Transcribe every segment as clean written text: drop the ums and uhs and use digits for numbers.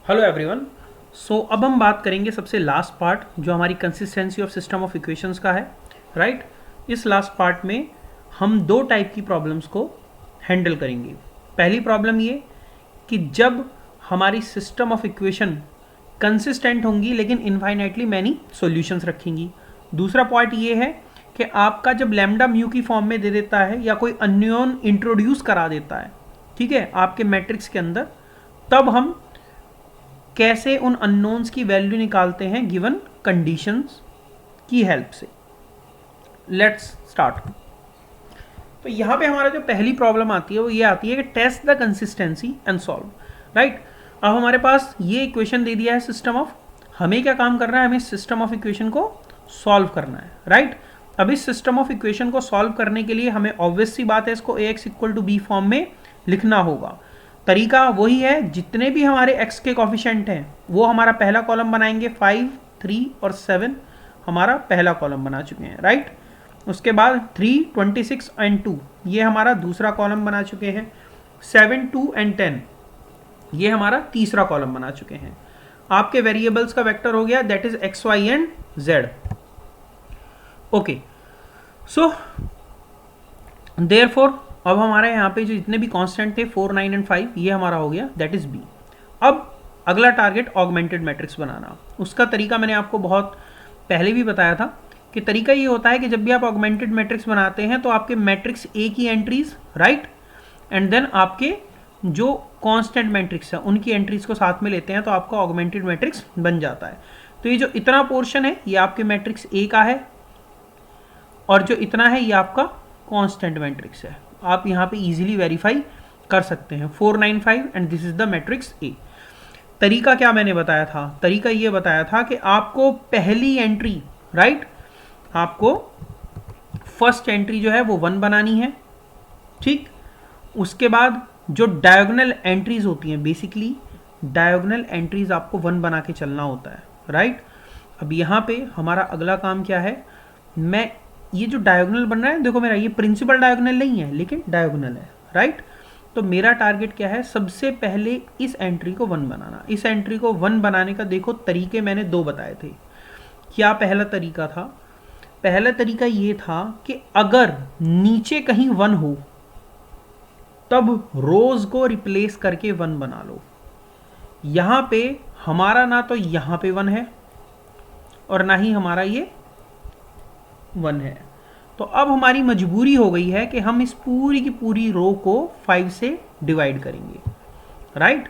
Hello everyone. सो अब हम बात करेंगे सबसे लास्ट पार्ट जो हमारी consistency of system of equations का है, राइट। इस लास्ट पार्ट में हम दो टाइप की प्रॉब्लम्स को हैंडल करेंगे। पहली प्रॉब्लम ये कि जब हमारी सिस्टम ऑफ इक्वेशन कंसिस्टेंट होंगी लेकिन इनफाइनाइटली मैनी सॉल्यूशंस रखेंगी। दूसरा पॉइंट ये है कि आपका जब लैम्डा म्यू की फॉर्म में दे देता है या कोई अननोन इंट्रोड्यूस करा देता है, ठीक है, आपके मैट्रिक्स के अंदर, तब हम कैसे उन अननोन्स की वैल्यू निकालते हैं गिवन कंडीशंस की हेल्प से। Let's start. तो यहाँ पे हमारा जो पहली प्रॉब्लम आती है वो ये आती है कि test the consistency and solve, right. अब हमारे पास ये इक्वेशन दे दिया है सिस्टम ऑफ, हमें क्या काम करना है, हमें सिस्टम ऑफ इक्वेशन को सॉल्व करना है, राइट। अब इस सिस्टम ऑफ इक्वेशन को सॉल्व करने के लिए हमें ऑब्वियस सी बात है इसको ax equal to B form में लिखना होगा। तरीका वही है, जितने भी हमारे x के कॉफिशेंट हैं वो हमारा पहला कॉलम बनाएंगे, 5, 3 और 7 हमारा पहला कॉलम बना चुके हैं, राइट। उसके बाद 3, 26 एंड 2 ये हमारा दूसरा कॉलम बना चुके हैं। 7, 2 एंड 10 ये हमारा तीसरा कॉलम बना चुके हैं। आपके वेरिएबल्स का वेक्टर हो गया that is X Y and Z. Okay, so therefore अब हमारे यहाँ पे जो जितने भी कांस्टेंट थे 4, 9 एंड 5 ये हमारा हो गया दैट इज बी। अब अगला टारगेट ऑगमेंटेड मैट्रिक्स बनाना। उसका तरीका मैंने आपको बहुत पहले भी बताया था कि तरीका ये होता है कि जब भी आप ऑगमेंटेड मैट्रिक्स बनाते हैं तो आपके मैट्रिक्स ए की एंट्रीज, राइट, एंड देन आपके जो कांस्टेंट मैट्रिक्स है उनकी एंट्रीज को साथ में लेते हैं तो आपका ऑगमेंटेड मैट्रिक्स बन जाता है। तो ये जो इतना पोर्शन है ये आपके मैट्रिक्स ए का है और जो इतना है ये आपका कांस्टेंट मैट्रिक्स है। आप यहाँ पे इजीली वेरीफाई कर सकते हैं 4, 9, 5 and this is the matrix A. तरीका क्या मैंने बताया था, तरीका ये बताया था कि आपको पहली एंट्री, राइट, आपको फर्स्ट एंट्री जो है वो 1 बनानी है, ठीक। उसके बाद जो डायगोनल एंट्रीज होती हैं, बेसिकली डायगोनल एंट्रीज आपको 1 बना के चलना होता है, राइट। अब यहाँ पे हमारा अगला काम क्या है, मैं ये जो डायगोनल बन रहा है, देखो मेरा ये प्रिंसिपल डायगोनल नहीं है लेकिन डायगोनल है, राइट। तो मेरा टारगेट क्या है, सबसे पहले इस एंट्री को 1 बनाना। इस एंट्री को 1 बनाने का देखो तरीके मैंने 2 बताए थे। क्या पहला तरीका था, पहला तरीका ये था कि अगर नीचे कहीं 1 हो तब रोज को रिप्लेस करके 1 बना लो। यहां पे हमारा ना तो यहां पे 1 है और ना ही हमारा ये 1 है, तो अब हमारी मजबूरी हो गई है कि हम इस पूरी की पूरी रो को 5 से डिवाइड करेंगे, राइट।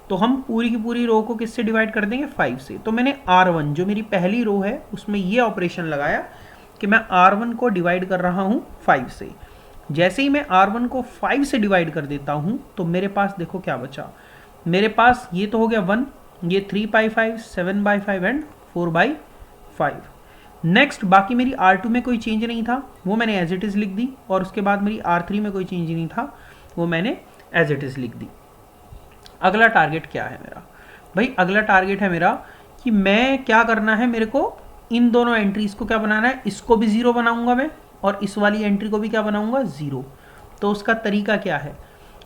तो हम पूरी की पूरी रो को किससे डिवाइड कर देंगे, 5 से। तो मैंने R1 जो मेरी पहली रो है उसमें ये ऑपरेशन लगाया कि मैं R1 को डिवाइड कर रहा हूं 5 से। जैसे ही मैं R1 को 5 से डिवाइड कर देता हूं तो मेरे पास देखो क्या बचा, मेरे पास ये तो हो गया 1, ये 3/5, 7/5 एंड 4/5। नेक्स्ट बाकी मेरी R2 में कोई चेंज नहीं था, वो मैंने एज इट इज़ लिख दी, और उसके बाद मेरी R3 में कोई चेंज नहीं था, वो मैंने एज इट इज़ लिख दी। अगला टारगेट क्या है मेरा भाई, अगला टारगेट है मेरा कि मैं क्या करना है, मेरे को इन दोनों एंट्रीज को क्या बनाना है, इसको भी 0 बनाऊंगा मैं और इस वाली एंट्री को भी क्या बनाऊंगा, 0। तो उसका तरीका क्या है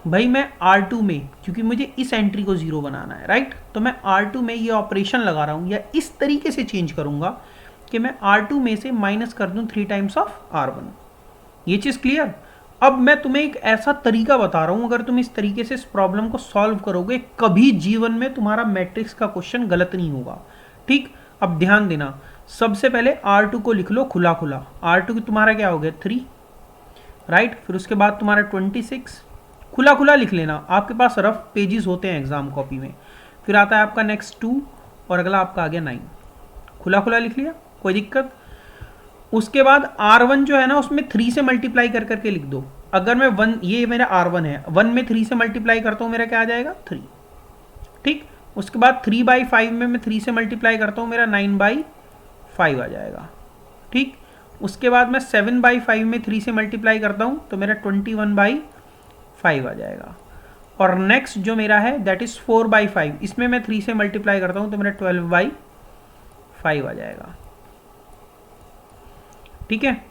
भाई, मैं R2 में, क्योंकि मुझे इस एंट्री को 0 बनाना है, राइट, तो मैं R2 में ये ऑपरेशन लगा रहा हूँ या इस तरीके से चेंज करूंगा कि मैं R2 में से माइनस कर दूं 3 टाइम्स ऑफ R1। ये चीज़ क्लियर। अब मैं तुम्हें एक ऐसा तरीका बता रहा हूं, अगर तुम इस तरीके से इस प्रॉब्लम को सॉल्व करोगे कभी जीवन में तुम्हारा मैट्रिक्स का क्वेश्चन गलत नहीं होगा, ठीक। अब ध्यान देना, सबसे पहले R2 को लिख लो खुला खुला। R2 की तुम्हारा क्या हो गया, 3, राइट। फिर उसके बाद तुम्हारा 26 खुला खुला लिख लेना, आपके पास रफ पेजेस होते हैं एग्जाम कॉपी में। फिर आता है आपका नेक्स्ट 2 और अगला आपका आ गया 9, खुला खुला लिख लिया, कोई दिक्कत। उसके बाद R1 जो है ना उसमें 3 से मल्टीप्लाई कर करके लिख दो। अगर मैं 1, ये मेरा R1 है, 1 में 3 से मल्टीप्लाई करता हूँ मेरा क्या आ जाएगा, 3, ठीक। उसके बाद 3/5 में मैं 3 से मल्टीप्लाई करता हूँ मेरा 9/5 आ जाएगा, ठीक। उसके बाद मैं 7/5 में 3 से मल्टीप्लाई करता हूँ तो मेरा 21/5 आ जाएगा। और नेक्स्ट जो मेरा है दैट इज 4/5, इसमें मैं 3 से मल्टीप्लाई करता हूँ तो मेरा 12/5 आ जाएगा, ठीक है।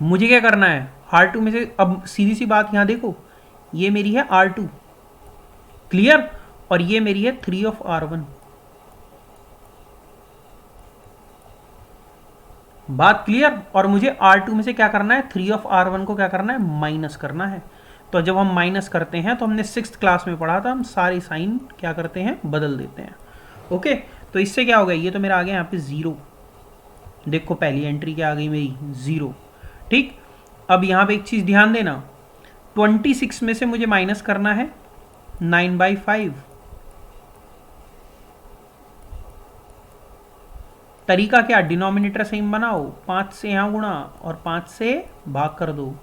मुझे क्या करना है, R2 में से, अब सीधी सी बात यहाँ देखो, ये मेरी है R2, क्लियर। और ये मेरी है 3 ऑफ R1। बात क्लियर। और मुझे R2 में से क्या करना है, 3 ऑफ R1 को क्या करना है, माइनस करना है। तो जब हम माइनस करते हैं तो हमने 6th क्लास में पढ़ा था, हम सारे साइन क्या करते हैं, बदल देते हैं। ओके, तो इससे क्या हो गया, ये तो मेरा आ गया यहाँ पे 0। देखो पहली एंट्री क्या आ गई मेरी, 0। ठीक, अब यहाँ पे एक चीज़ ध्यान देना, 26 में से मुझे माइनस करना है 9/5। तरीका क्या, डिनोमिनेटर सेम बनाओ, 5 से यहाँ गुणा और 5 से भाग कर दो।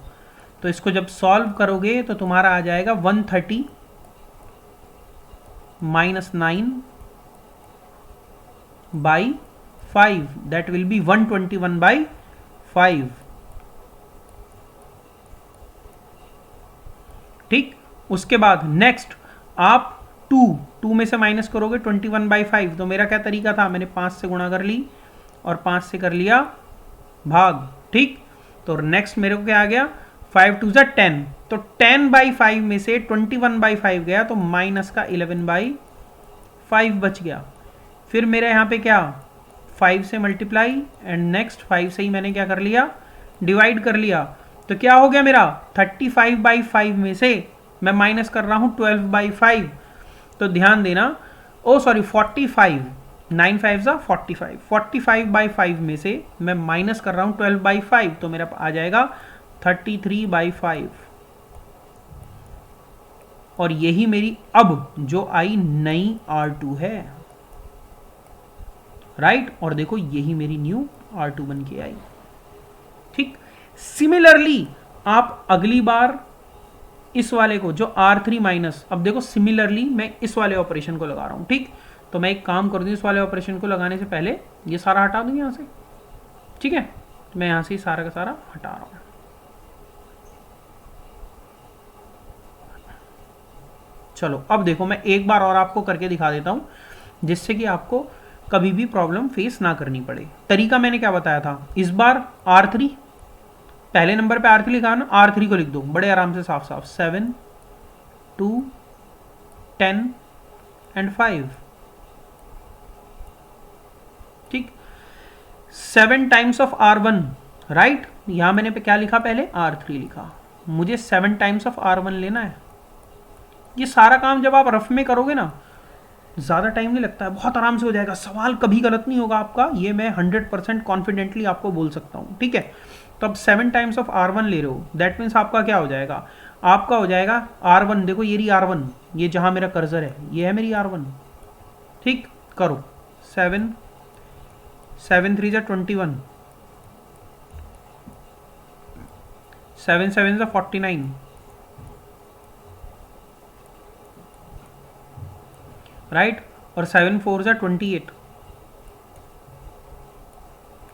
तो इसको जब सॉल्व करोगे तो तुम्हारा आ जाएगा 130 - 9/5, दैट विल बी 121/5। ठीक, उसके बाद नेक्स्ट आप 2 में से माइनस करोगे 21/5। तो मेरा क्या तरीका था, मैंने 5 से गुणा कर ली और 5 से कर लिया भाग। ठीक, तो नेक्स्ट मेरे को क्या आ गया, 5 2 10। तो 10/5 में से 21/5 गया तो माइनस का 11/5 बच गया। फिर मेरा यहाँ पे क्या, 5 से मल्टीप्लाई एंड नेक्स्ट 5 से ही मैंने क्या कर लिया, डिवाइड कर लिया। तो क्या हो गया मेरा, 35/5 में से मैं माइनस कर रहा हूँ 12/5। तो ध्यान देना, ओ सॉरी 45, 9 5 45, 45/5 में से मैं माइनस कर रहा हूँ 12/5, तो मेरा आ जाएगा 33/5। और यही मेरी अब जो आई नई R2 है, राइट। और देखो यही मेरी न्यू R2 बन के आई। ठीक, सिमिलरली आप अगली बार इस वाले को जो R3 माइनस, अब देखो सिमिलरली मैं इस वाले ऑपरेशन को लगा रहा हूं। ठीक, तो मैं एक काम कर दूं, इस वाले ऑपरेशन को लगाने से पहले ये सारा हटा दूं यहां से। ठीक है, मैं यहां से सारा का सारा हटा रहा हूं। चलो अब देखो, मैं एक बार और आपको करके दिखा देता हूं, जिससे कि आपको कभी भी प्रॉब्लम फेस ना करनी पड़े। तरीका मैंने क्या बताया था, इस बार R3, पहले नंबर पे R3 लिखा ना, R3 को लिख दो बड़े आराम से साफ साफ, 7 2 10 एंड 5। ठीक, 7 टाइम्स ऑफ R1, राइट। यहां मैंने पे क्या लिखा, पहले R3 लिखा, मुझे 7 टाइम्स ऑफ R1 लेना है। ये सारा काम जब आप रफ में करोगे ना, ज़्यादा टाइम नहीं लगता है, बहुत आराम से हो जाएगा, सवाल कभी गलत नहीं होगा आपका, ये मैं 100% कॉन्फिडेंटली आपको बोल सकता हूँ। ठीक है, तो अब 7 टाइम्स ऑफ R1 ले रहे हो, दैट मीन्स आपका क्या हो जाएगा, आपका हो जाएगा R1, देखो ये रही R1, ये जहाँ मेरा कर्सर है ये है मेरी R1। ठीक, करो 7 7 3 21, 7 7 49, राइट, और 7 4 28,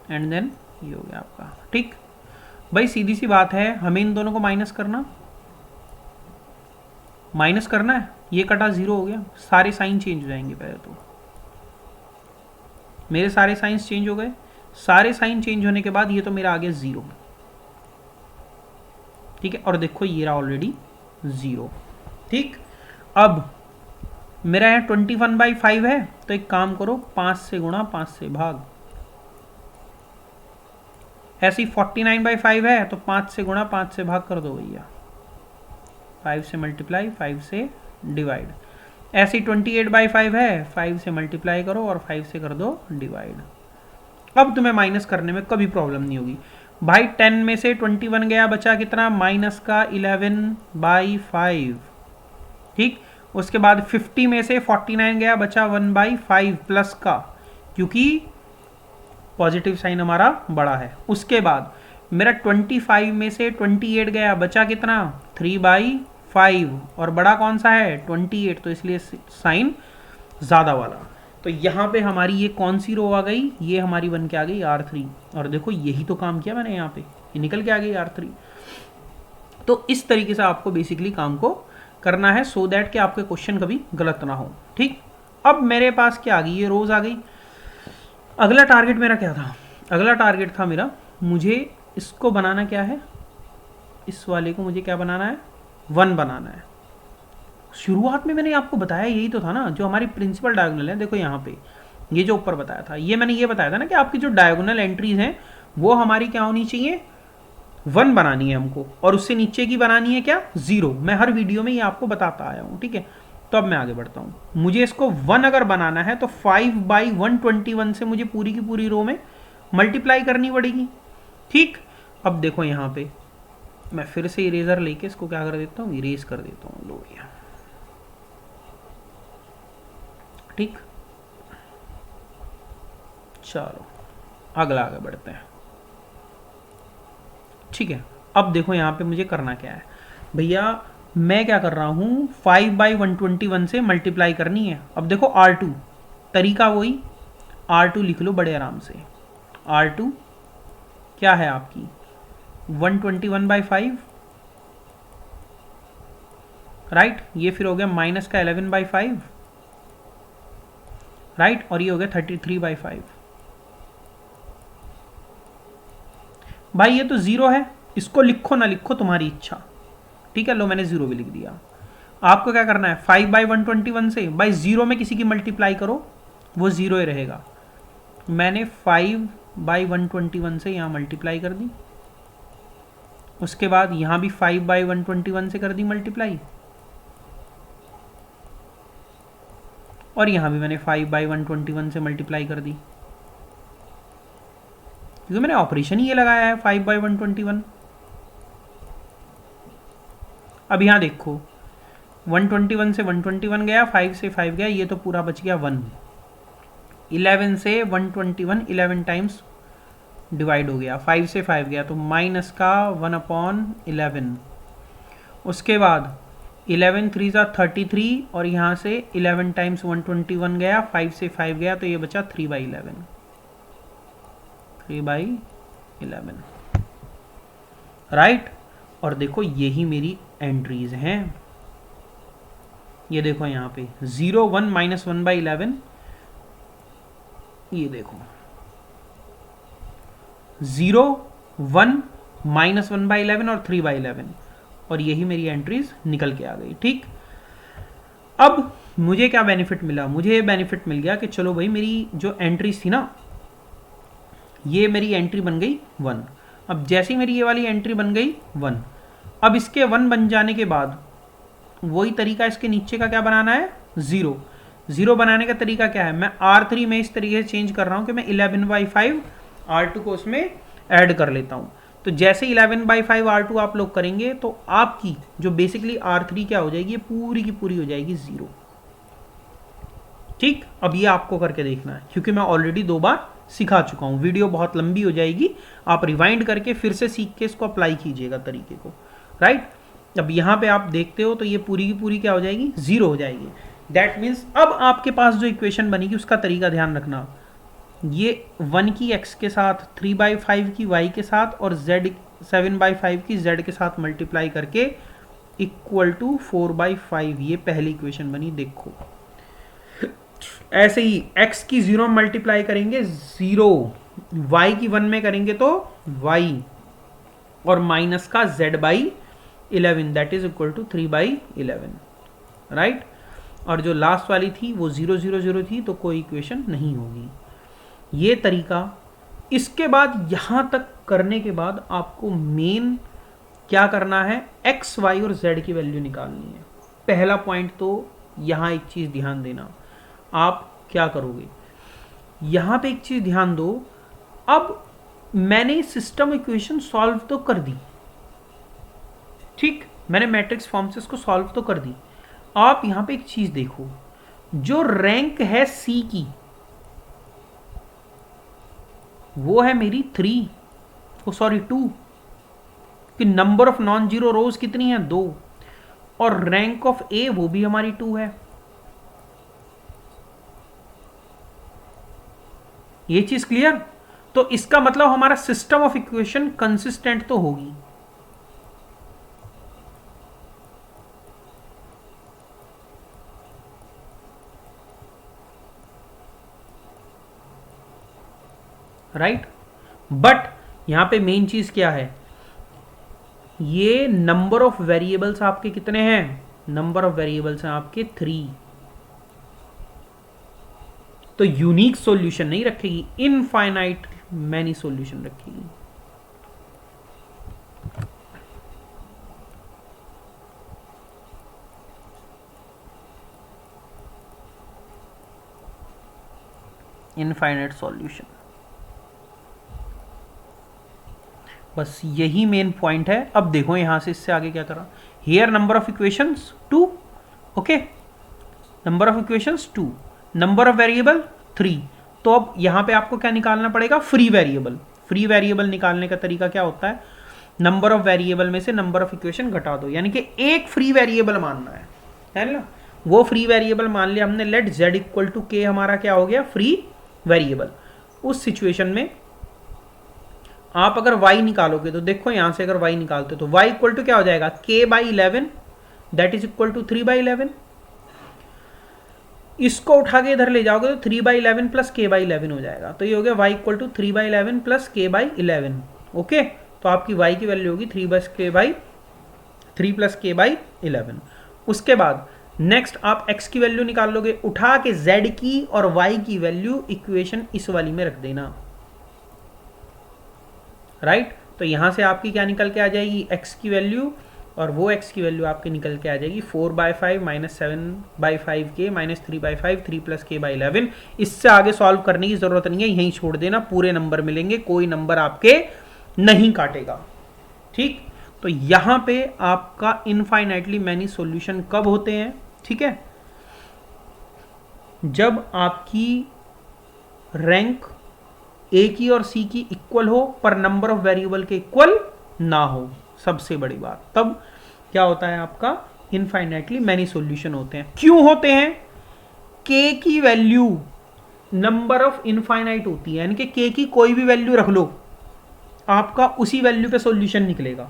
एंड देन ये हो गया आपका। ठीक भाई, सीधी सी बात है, हमें इन दोनों को माइनस करना है, ये कटा 0 हो गया, सारे साइन चेंज हो जाएंगे। पहले तो मेरे सारे साइंस चेंज हो गए, सारे साइन चेंज होने के बाद ये तो मेरा आ गया 0। ठीक है, और देखो ये रहा ऑलरेडी 0। ठीक, अब मेरा यहाँ 21/5 है, तो एक काम करो, 5 से गुणा 5 से भाग। ऐसे ही 49/5 है, तो 5 से गुणा 5 से भाग कर दो भैया, 5 से मल्टीप्लाई 5 से डिवाइड। ऐसे ही 28/5 है, 5 से मल्टीप्लाई करो और 5 से कर दो डिवाइड। अब तुम्हें माइनस करने में कभी प्रॉब्लम नहीं होगी भाई। 10 में से 21 गया, बचा कितना, माइनस का 11/5। ठीक, उसके बाद 50 में से 49 गया, बचा 1/5 प्लस का, क्योंकि पॉजिटिव साइन हमारा बड़ा है। उसके बाद मेरा 25 में से 28 गया, बचा कितना, 3/5, और बड़ा कौन सा है, 28, तो इसलिए साइन ज़्यादा वाला। तो यहाँ पे हमारी ये कौन सी रो आ गई, ये हमारी बन के आ गई R3। और देखो यही तो काम किया मैंने, यहाँ पे ये निकल के आ गई R3। तो इस तरीके से आपको बेसिकली काम को करना है, सो दैट कि आपके क्वेश्चन कभी गलत ना हो। ठीक, अब मेरे पास क्या आ गई, ये रोज आ गई। अगला टारगेट मेरा क्या था, अगला टारगेट था मेरा, मुझे इसको बनाना क्या है, इस वाले को मुझे क्या बनाना है, 1 बनाना है। शुरुआत में मैंने आपको बताया यही तो था ना, जो हमारी प्रिंसिपल डायगोनल है, देखो यहाँ पे ये जो ऊपर बताया था, ये मैंने ये बताया था ना कि आपकी जो डायगोनल एंट्रीज हैं वो हमारी क्या होनी चाहिए, 1 बनानी है हमको, और उससे नीचे की बनानी है क्या, 0। मैं हर वीडियो में ये आपको बताता आया हूँ, ठीक है। तो अब मैं आगे बढ़ता हूँ, मुझे इसको 1 अगर बनाना है तो 5/121 से मुझे पूरी की पूरी रो में मल्टीप्लाई करनी पड़ेगी, ठीक। अब देखो यहाँ पे मैं फिर से इरेजर लेके इसको क्या कर देता हूँ, इरेज कर देता हूँ, लो भैया, ठीक। चलो अगला आगे बढ़ते हैं, ठीक है। अब देखो यहाँ पे मुझे करना क्या है भैया, मैं क्या कर रहा हूँ, 5/121 से मल्टीप्लाई करनी है। अब देखो R2 तरीका वही, R2 लिख लो बड़े आराम से। R2 क्या है आपकी 121/5, राइट। ये फिर हो गया माइनस का 11/5, राइट। और ये हो गया 33/5। भाई ये तो 0 है, इसको लिखो ना लिखो तुम्हारी इच्छा, ठीक है। लो मैंने 0 भी लिख दिया। आपको क्या करना है, 5/121 से बाई 0 में किसी की मल्टीप्लाई करो, वो 0 ही रहेगा। मैंने 5/121 से यहाँ मल्टीप्लाई कर दी, उसके बाद यहाँ भी 5/121 से कर दी मल्टीप्लाई, और यहाँ भी मैंने 5/121 से मल्टीप्लाई कर दी, क्योंकि मैंने ऑपरेशन ही ये लगाया है 5/121। अब यहाँ देखो 121 से 121 गया, 5 से 5 गया, ये तो पूरा बच गया 1। 11 से 121 11 टाइम्स डिवाइड हो गया, 5 से 5 गया तो माइनस का 1/11। उसके बाद 11 3 ज़ा 33, और यहाँ से 11 टाइम्स 121 गया, 5 से 5 गया तो ये बचा 3/11, 3/11, राइट। और देखो यही मेरी एंट्रीज हैं, ये देखो यहाँ पे 0 1 माइनस 1/11, ये देखो 0 1 माइनस 1/11 और 3/11, और यही मेरी एंट्रीज निकल के आ गई, ठीक। अब मुझे क्या बेनिफिट मिला, मुझे ये बेनिफिट मिल गया कि चलो भाई मेरी जो एंट्रीज थी ना, ये मेरी एंट्री बन गई 1। अब जैसी मेरी ये वाली एंट्री बन गई 1, अब इसके 1 बन जाने के बाद वही तरीका इसके नीचे का क्या बनाना है, 0। 0 बनाने का तरीका क्या है, मैं R3 में इस तरीके से चेंज कर रहा हूँ कि मैं 11/5 R2 को उसमें ऐड कर लेता हूँ। तो जैसे 11/5 R2 आप लोग करेंगे तो आपकी जो बेसिकली R3 क्या हो जाएगी, ये पूरी की पूरी हो जाएगी 0, ठीक। अब ये आपको करके देखना है, क्योंकि मैं ऑलरेडी 2 बार सिखा चुका हूँ, वीडियो बहुत लंबी हो जाएगी, आप रिवाइंड करके फिर से सीख के इसको अप्लाई कीजिएगा तरीके को, राइट। अब यहाँ पे आप देखते हो तो ये पूरी की पूरी क्या हो जाएगी, 0 हो जाएगी। दैट मीन्स अब आपके पास जो इक्वेशन बनेगी उसका तरीका ध्यान रखना, ये 1 की x के साथ, 3/5 की y के साथ, और z 7/5 की z के साथ मल्टीप्लाई करके इक्वल टू 4/5, ये पहली इक्वेशन बनी। देखो ऐसे ही x की 0 में मल्टीप्लाई करेंगे 0, y की 1 में करेंगे तो y, और माइनस का z/11, that is equal to 3/11, right. और जो लास्ट वाली थी वो 0 0 0 थी, तो कोई इक्वेशन नहीं होगी। ये तरीका, इसके बाद यहाँ तक करने के बाद आपको मेन क्या करना है, x, y और z की वैल्यू निकालनी है। पहला पॉइंट तो यहाँ एक चीज़ ध्यान देना, आप क्या करोगे, यहाँ पे एक चीज़ ध्यान दो। अब मैंने सिस्टम इक्वेशन सॉल्व तो कर दी, ठीक, मैंने मैट्रिक्स फॉर्म से इसको सॉल्व तो कर दी। आप यहाँ पे एक चीज़ देखो, जो रैंक है C की वो है मेरी 2, कि नंबर ऑफ नॉन जीरो रोज कितनी है, 2, और रैंक ऑफ A वो भी हमारी 2 है। ये चीज क्लियर। तो इसका मतलब हमारा सिस्टम ऑफ इक्वेशन कंसिस्टेंट तो होगी, राइट। बट यहां पे मेन चीज क्या है, ये नंबर ऑफ वेरिएबल्स आपके कितने हैं, नंबर ऑफ वेरिएबल्स हैं आपके 3, तो यूनिक सॉल्यूशन नहीं रखेगी, इनफाइनाइट मैनी सॉल्यूशन रखेगी। इनफाइनाइट सॉल्यूशन, बस यही मेन पॉइंट है। अब देखो यहां से इससे आगे क्या करा, here number of equations 2, okay, number of equations 2, number of variable 3। तो अब यहां पे आपको क्या निकालना पड़ेगा, फ्री वेरिएबल। फ्री वेरिएबल निकालने का तरीका क्या होता है, नंबर ऑफ वेरिएबल में से नंबर ऑफ इक्वेशन घटा दो, यानी कि एक फ्री वेरिएबल मानना है ना। वो फ्री वेरिएबल मान लिया हमने, लेट z इक्वल टू के हमारा क्या हो गया, फ्री वेरिएबल। उस सिचुएशन में आप अगर y निकालोगे तो देखो यहां से अगर y निकालते हो तो y इक्वल टू क्या हो जाएगा, k/11 that is equal to 3/11। इसको उठा के इधर ले जाओगे तो 3/11 प्लस k/11 हो जाएगा, तो ये हो गया y equal to 3/11 plus k/11। Okay, तो आपकी y की वैल्यू होगी 3 प्लस k/11। उसके बाद नेक्स्ट आप x की वैल्यू निकाल लोगे, उठा के z की और y की वैल्यू इक्वेशन इस वाली में रख देना, राइट। तो यहां से आपकी क्या निकल के आ जाएगी, x की वैल्यू, और वो x की वैल्यू आपकी निकल के आ जाएगी 4/5 माइनस 7/5 के माइनस 3/5 3 प्लस k/11। इससे आगे सॉल्व करने की जरूरत नहीं है, यहीं छोड़ देना, पूरे नंबर मिलेंगे, कोई नंबर आपके नहीं काटेगा, ठीक। तो यहां पे आपका इनफाइनाइटली मैनी सॉल्यूशन कब होते हैं, ठीक है, जब आपकी रैंक ए की और सी की इक्वल हो पर नंबर ऑफ वेरिएबल के इक्वल ना हो, सबसे बड़ी बात, तब क्या होता है आपका इनफाइनाइटली मैनी सॉल्यूशन होते हैं। क्यों होते हैं, के की वैल्यू नंबर ऑफ इनफाइनाइट होती है, यानी कि के की कोई भी वैल्यू रख लो, आपका उसी वैल्यू पे सॉल्यूशन निकलेगा।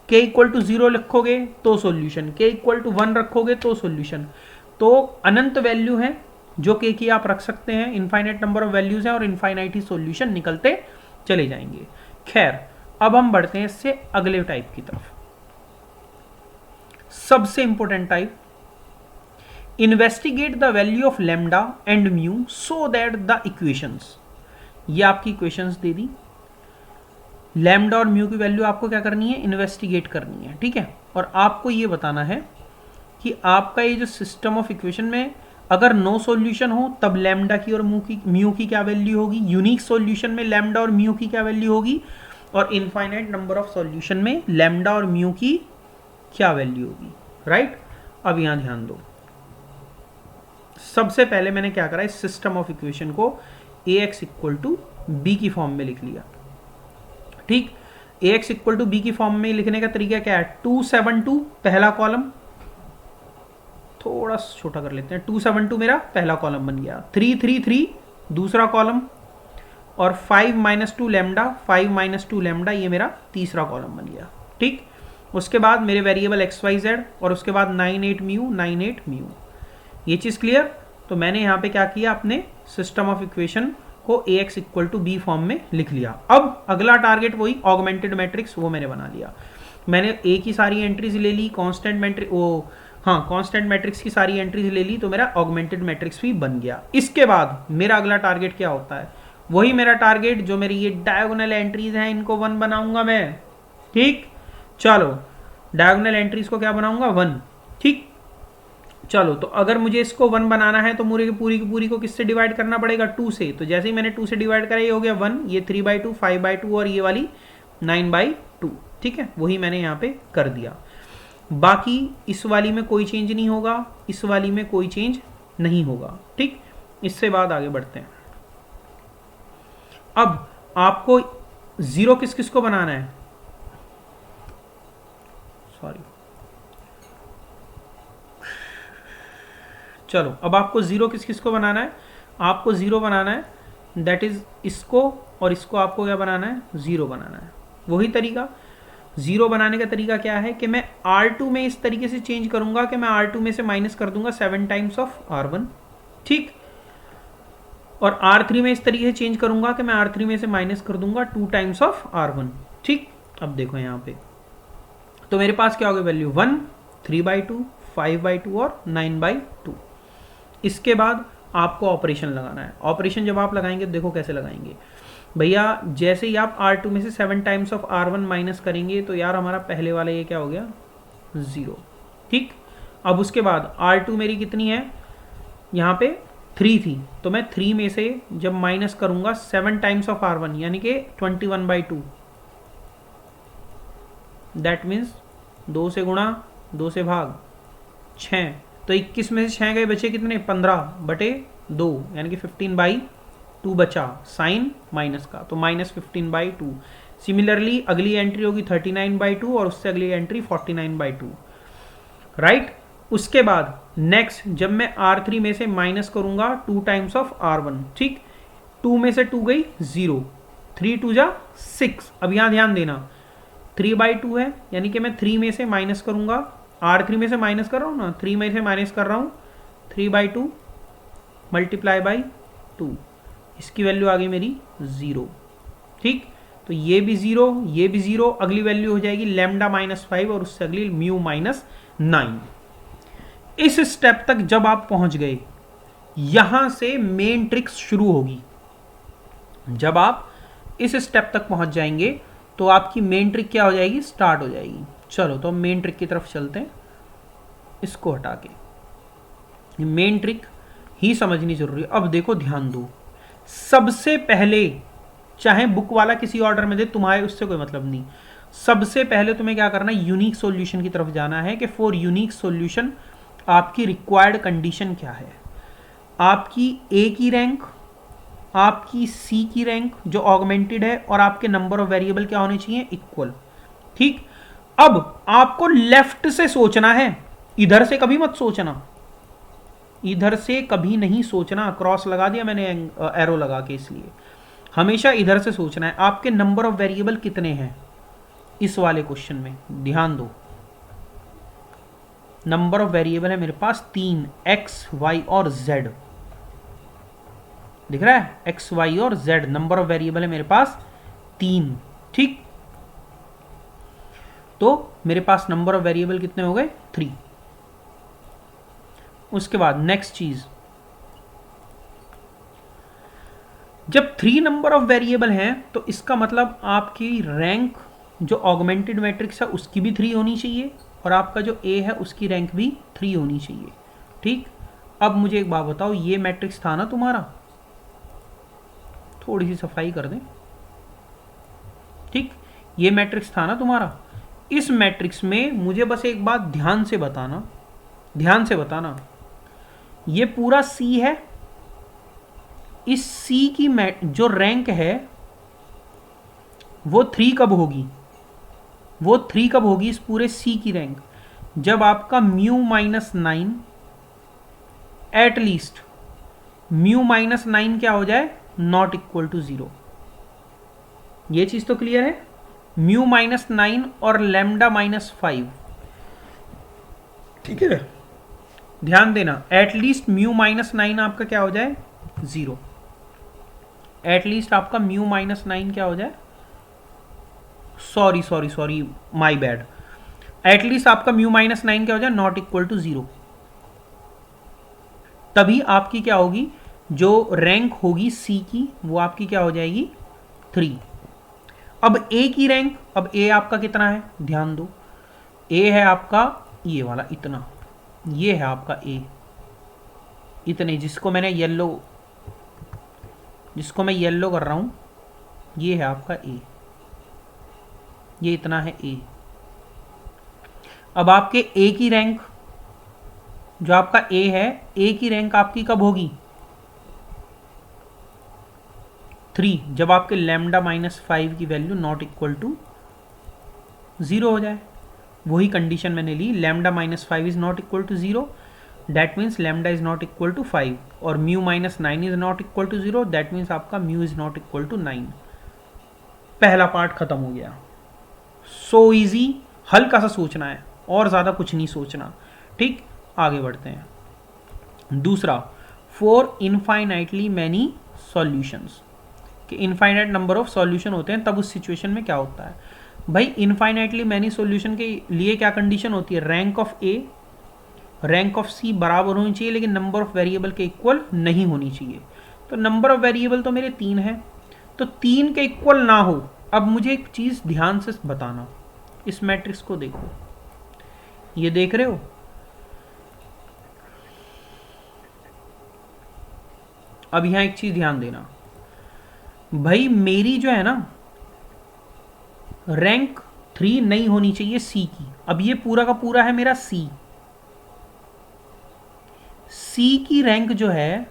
के इक्वल टू 0 लिखोगे तो सॉल्यूशन, के इक्वल टू 1 रखोगे तो सॉल्यूशन। तो अनंत वैल्यू है जो के की आप रख सकते हैं, इनफाइनाइट नंबर ऑफ वैल्यूज हैं और इनफाइनाइट ही सॉल्यूशन निकलते चले जाएंगे। खैर, अब हम बढ़ते हैं इससे अगले टाइप की तरफ, सबसे important type, investigate the value of lambda and mu so that the equations, ये आपकी इक्वेशंस दे दी, लैम्डा और म्यू की वैल्यू आपको क्या करनी है, इन्वेस्टिगेट करनी है, ठीक है। और आपको ये बताना है कि आपका ये जो सिस्टम ऑफ इक्वेशन में अगर नो सॉल्यूशन हो तब लैम्डा की और म्यू की क्या वैल्यू होगी, यूनिक सॉल्यूशन में लैम्डा और म्यू की क्या वैल्यू होगी, और इनफाइनाइट नंबर ऑफ सॉल्यूशन में लैम्डा और म्यू की क्या वैल्यू होगी, राइट। अब यहां ध्यान दो, सबसे पहले मैंने क्या करा, इस सिस्टम ऑफ इक्वेशन को ax इक्वल टू बी की फॉर्म में लिख लिया, ठीक। ax इक्वल टू बी की फॉर्म में लिखने का तरीका क्या है, 272 पहला कॉलम, थोड़ा छोटा कर लेते हैं, 272 मेरा पहला कॉलम बन गया, 333 दूसरा कॉलम, और 5 - 2 लैम्डा, 5 - 2 लैम्डा, ये मेरा तीसरा कॉलम बन गया, ठीक। उसके बाद मेरे वेरिएबल XYZ, और उसके बाद 98 म्यू। ये चीज़ क्लियर। तो मैंने यहाँ पे क्या किया, अपने सिस्टम ऑफ इक्वेशन को ax equal to B form में लिख लिया। अब अगला टारगेट वही ऑगमेंटेड मैट्रिक्स, वो मैंने बना लिया। मैंने ए की सारी एंट्रीज ले ली, कांस्टेंट मैट्रिक्स की सारी एंट्रीज ले ली, तो मेरा ऑगमेंटेड मैट्रिक्स भी बन गया। इसके बाद मेरा अगला टारगेट क्या होता है, वही मेरा टारगेट, जो मेरी ये डायगोनल एंट्रीज हैं इनको 1 बनाऊंगा मैं, ठीक। चलो डायगोनल एंट्रीज को क्या बनाऊंगा, 1, ठीक। चलो, तो अगर मुझे इसको 1 बनाना है तो पूरी की पूरी को किससे डिवाइड करना पड़ेगा, 2 से। तो जैसे ही मैंने 2 से डिवाइड करा, ये हो गया 1, ये 3/2, 5/2 और ये वाली 9/2, ठीक है। वही मैंने यहाँ पे कर दिया। बाकी इस वाली में कोई चेंज नहीं होगा, इस वाली में कोई चेंज नहीं होगा, ठीक। इससे बाद आगे बढ़ते हैं। अब आपको 0 किस किस को बनाना है, सॉरी, चलो अब आपको 0 किस किस को बनाना है, आपको 0 बनाना है, दैट इज इसको, और इसको आपको क्या बनाना है, 0 बनाना है। वही तरीका, 0 बनाने का तरीका क्या है कि मैं R2 में इस तरीके से चेंज करूंगा कि मैं R2 में से माइनस कर दूंगा 7 टाइम्स ऑफ R1, ठीक। और R3 में इस तरीके से चेंज करूंगा कि मैं R3 में से माइनस कर दूंगा 2 टाइम्स ऑफ R1, ठीक। अब देखो यहाँ पे, तो मेरे पास क्या हो गया वैल्यू, 1, 3/2, 5/2 और 9/2। इसके बाद आपको ऑपरेशन लगाना है। ऑपरेशन जब आप लगाएंगे देखो कैसे लगाएंगे भैया, जैसे ही आप R2 में से 7 टाइम्स ऑफ R1 माइनस करेंगे तो यार हमारा पहले वाला ये क्या हो गया 0। ठीक, अब उसके बाद R2 मेरी कितनी है, यहाँ पे 3 थी, तो मैं 3 में से जब माइनस करूंगा 7 टाइम्स ऑफ R1 यानी कि 21/2, दैट मीन्स 2 से गुणा 2 से भाग 6, तो 21 में से 6 गए, बचे कितने 15/2 यानी कि 15/2 बचा साइन माइनस का, तो -15/2। सिमिलरली अगली एंट्री होगी 39/2 और उससे अगली एंट्री 49/2, राइट। उसके बाद नेक्स्ट जब मैं R3 में से माइनस करूंगा 2 टाइम्स ऑफ R1, ठीक, 2 में से 2 गई 0, 3 2 जा 6। अब यहां ध्यान देना 3/2 है, यानी कि मैं 3 में से माइनस करूंगा, R3 में से माइनस कर रहा हूं ना, 3 में से माइनस कर रहा हूं, 3/2 मल्टीप्लाई बाई 2, इसकी वैल्यू आ गई मेरी 0। ठीक, तो ये भी 0, ये भी 0, अगली वैल्यू हो जाएगी लैम्डा -5 और उससे अगली म्यू -9। इस स्टेप तक जब आप पहुंच गए, यहां से मेन ट्रिक्स शुरू होगी। जब आप इस स्टेप तक पहुंच जाएंगे तो आपकी मेन ट्रिक क्या हो जाएगी, स्टार्ट हो जाएगी। चलो तो मेन ट्रिक की तरफ चलते हैं, इसको हटा के मेन ट्रिक ही समझनी जरूरी है। अब देखो ध्यान दो, सबसे पहले चाहे बुक वाला किसी ऑर्डर में दे, तुम्हारे उससे कोई मतलब नहीं, सबसे पहले तुम्हें क्या करना है, यूनिक सॉल्यूशन की तरफ जाना है कि फॉर यूनिक सॉल्यूशन आपकी रिक्वायर्ड कंडीशन क्या है। आपकी ए की रैंक, आपकी सी की रैंक जो ऑगमेंटेड है, और आपके नंबर ऑफ वेरिएबल क्या होने चाहिए, इक्वल। ठीक, अब आपको लेफ्ट से सोचना है, इधर से कभी मत सोचना, इधर से कभी नहीं सोचना। क्रॉस लगा दिया मैंने एरो लगा के, इसलिए हमेशा इधर से सोचना है। आपके नंबर ऑफ वेरिएबल कितने हैं इस वाले क्वेश्चन में, ध्यान दो। नंबर ऑफ वेरिएबल है मेरे पास 3, एक्स वाई और जेड, दिख रहा है, एक्स वाई और जेड नंबर ऑफ वेरिएबल है मेरे पास 3। ठीक, तो मेरे पास नंबर ऑफ वेरिएबल कितने हो गए 3। उसके बाद नेक्स्ट चीज, जब 3 नंबर ऑफ वेरिएबल हैं तो इसका मतलब आपकी रैंक जो ऑगमेंटेड मैट्रिक्स है उसकी भी 3 होनी चाहिए, और आपका जो ए है उसकी रैंक भी 3 होनी चाहिए। ठीक, अब मुझे एक बात बताओ, ये मैट्रिक्स था ना तुम्हारा, थोड़ी सी सफाई कर दें। ठीक, ये मैट्रिक्स था ना तुम्हारा, इस मैट्रिक्स में मुझे बस एक बात ध्यान से बताना, ध्यान से बताना, ये पूरा सी है, इस सी की जो रैंक है वो 3 कब होगी, वो 3 कब होगी इस पूरे सी की रैंक, जब आपका म्यू -9 एटलीस्ट म्यू -9 क्या हो जाए, नॉट इक्वल टू 0। ये चीज तो क्लियर है, म्यू -9 और लैम्डा -5। ठीक है, ध्यान देना, एटलीस्ट म्यू -9 आपका क्या हो जाए 0, एटलीस्ट आपका म्यू -9 क्या हो जाए, सॉरी माई बैड, एटलीस्ट आपका म्यू -9 क्या हो जाए, नॉट इक्वल टू 0। तभी आपकी क्या होगी, जो रैंक होगी सी की वो आपकी क्या हो जाएगी 3। अब ए की रैंक, अब ए आपका कितना है, ध्यान दो, ए है आपका ये वाला इतना, ये है आपका ए इतने, जिसको मैं येलो कर रहा हूं, ये है आपका ए, ये इतना है ए। अब आपके ए की रैंक, जो आपका ए है, ए की रैंक आपकी कब होगी 3, जब आपके लैम्डा -5 की वैल्यू नॉट इक्वल टू 0 हो जाए। वही कंडीशन मैंने ली, lambda -5 is not equal to 0, that means lambda is not equal to 5, और mu -9 is not equal to 0, that means आपका mu is not equal to 9। पहला पार्ट खत्म हो गया। सो इजी, हल्का सा सोचना है और ज़्यादा कुछ नहीं सोचना। ठीक, आगे बढ़ते हैं। दूसरा, फॉर इनफाइनाइटली मैनी सॉल्यूशंस, कि इनफाइनाइट नंबर ऑफ सॉल्यूशन होते हैं, तब उस सिचुएशन में क्या होता है भाई, इनफाइनाइटली मैनी सॉल्यूशन के लिए क्या कंडीशन होती है, rank of A rank of C बराबर होनी चाहिए लेकिन नंबर ऑफ वेरिएबल के इक्वल नहीं होनी चाहिए। तो नंबर ऑफ वेरिएबल तो मेरे 3 है, तो 3 के इक्वल ना हो। अब मुझे एक चीज़ ध्यान से बताना, इस मैट्रिक्स को देखो, ये देख रहे हो, अब यहां एक चीज ध्यान देना भाई, मेरी जो है ना रैंक 3 नहीं होनी चाहिए सी की। अब ये पूरा का पूरा है मेरा सी की रैंक जो है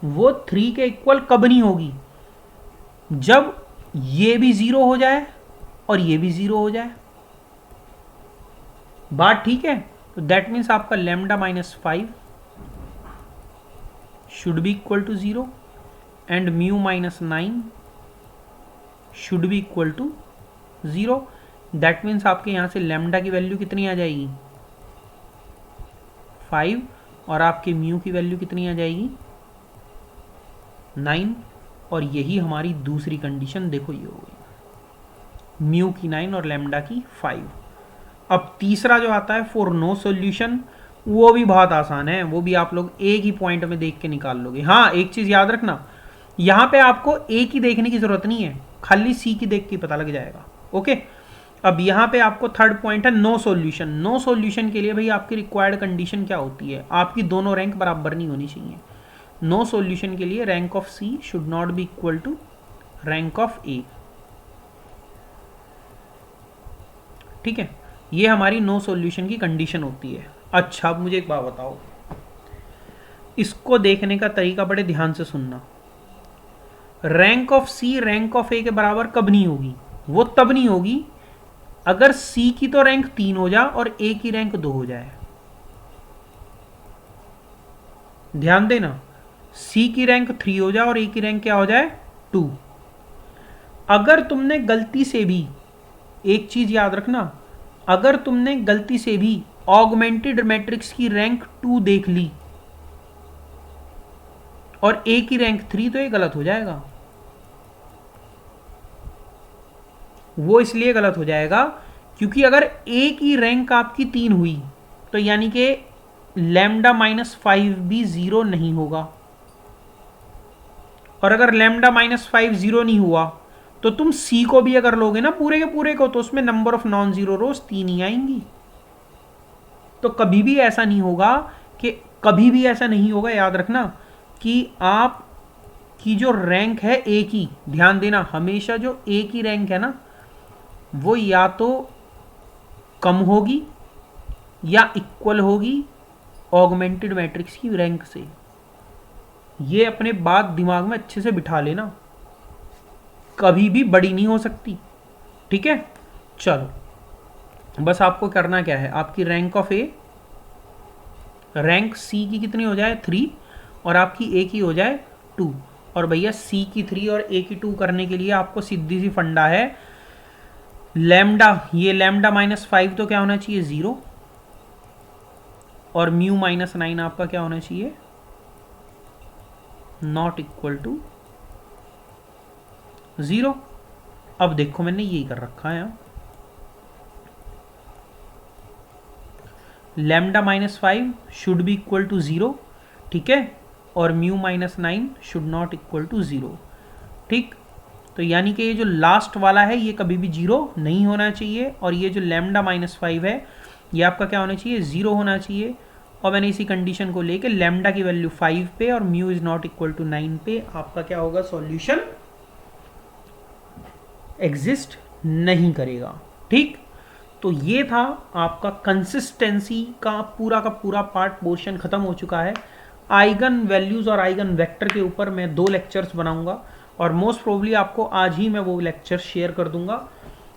वो 3 के इक्वल कब नहीं होगी, जब ये भी 0 हो जाए और ये भी 0 हो जाए। बात ठीक है? तो दैट मीन्स आपका lambda -5 should be equal to 0 and mu -9 should be equal to 0। That means आपके यहां से लैम्डा की वैल्यू कितनी आ जाएगी 5 और आपके म्यू की वैल्यू कितनी आ जाएगी 9। और यही हमारी दूसरी कंडीशन, देखो ये हो गई म्यू की 9 और लैम्डा की 5। अब तीसरा जो आता है फॉर नो सॉल्यूशन, वो भी बहुत आसान है, वो भी आप लोग एक ही पॉइंट में देख के निकाल लोगे। हाँ, एक चीज याद रखना, यहां पे आपको ए की देखने की जरूरत नहीं है, खाली सी की देख के पता लग जाएगा। ओके, अब यहां पे आपको थर्ड पॉइंट है नो सॉल्यूशन। नो सॉल्यूशन के लिए भाई आपकी रिक्वायर्ड कंडीशन क्या होती है, आपकी दोनों रैंक बराबर नहीं होनी चाहिए। नो सॉल्यूशन के लिए rank of C should not be equal to rank of A. ठीक है, ये हमारी नो सॉल्यूशन की कंडीशन होती है। अच्छा, अब मुझे एक बात बताओ, इसको देखने का तरीका बड़े ध्यान से सुनना। Rank of C rank of A के बराबर कब नहीं होगी, वो तब नहीं होगी अगर सी की तो रैंक 3 हो जाए और ए की रैंक 2 हो जाए। ध्यान देना, सी की रैंक 3 हो जाए और ए की रैंक क्या हो जाए 2। अगर तुमने गलती से भी, एक चीज याद रखना, अगर तुमने गलती से भी ऑगमेंटेड मैट्रिक्स की रैंक 2 देख ली और ए की रैंक 3, तो ये गलत हो जाएगा। वो इसलिए गलत हो जाएगा क्योंकि अगर ए की रैंक आपकी 3 हुई तो यानी कि लैम्डा -5 भी 0 नहीं होगा, और अगर लैम्डा -5 0 नहीं हुआ तो तुम सी को भी अगर लोगे ना पूरे के पूरे को, तो उसमें नंबर ऑफ नॉन जीरो रोज 3 ही आएंगी। तो कभी भी ऐसा नहीं होगा कि, कभी भी ऐसा नहीं होगा, याद रखना, कि आप की जो रैंक है ए की, ध्यान देना, हमेशा जो ए की रैंक है ना वो या तो कम होगी या इक्वल होगी ऑगमेंटेड मैट्रिक्स की रैंक से। ये अपने बात दिमाग में अच्छे से बिठा लेना, कभी भी बड़ी नहीं हो सकती। ठीक है, चलो, बस आपको करना क्या है, आपकी rank of A, rank C की कितनी हो जाए 3 और आपकी ए की हो जाए 2। और भैया सी की 3 और ए की 2 करने के लिए आपको सीधी सी फंडा है, लैम्डा, ये लैम्डा -5 तो क्या होना चाहिए 0 और म्यू -9 आपका क्या होना चाहिए नॉट इक्वल टू 0। अब देखो मैंने यही कर रखा है, lambda -5 should be equal to 0, ठीक है, और mu -9 should not equal to 0। ठीक, तो यानी कि ये जो लास्ट वाला है ये कभी भी 0 नहीं होना चाहिए, और ये जो लैम्डा -5 है ये आपका क्या होना चाहिए 0 होना चाहिए। और मैंने इसी कंडीशन को लेके लैम्डा की वैल्यू 5 पे और mu is not equal to 9 पे आपका क्या होगा, सॉल्यूशन एग्जिस्ट नहीं करेगा। ठीक, तो ये था आपका कंसिस्टेंसी का पूरा पार्ट, पोर्शन खत्म हो चुका है। आइगन वैल्यूज और आइगन वेक्टर के ऊपर मैं 2 लेक्चर्स बनाऊंगा और मोस्ट प्रोबेबली आपको आज ही मैं वो लेक्चर शेयर कर दूंगा।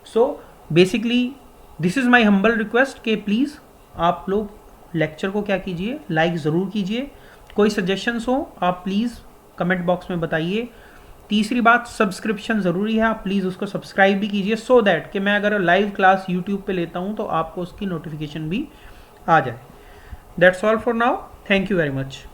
So basically this is my humble request कि प्लीज़ आप लोग लेक्चर को क्या कीजिए, लाइक ज़रूर कीजिए। कोई सजेशंस हो आप प्लीज़ कमेंट बॉक्स में बताइए। तीसरी बात, सब्सक्रिप्शन ज़रूरी है, आप प्लीज़ उसको सब्सक्राइब भी कीजिए सो दैट कि मैं अगर लाइव क्लास यूट्यूब पे लेता हूँ तो आपको उसकी नोटिफिकेशन भी आ जाए। That's all for now, thank you very much.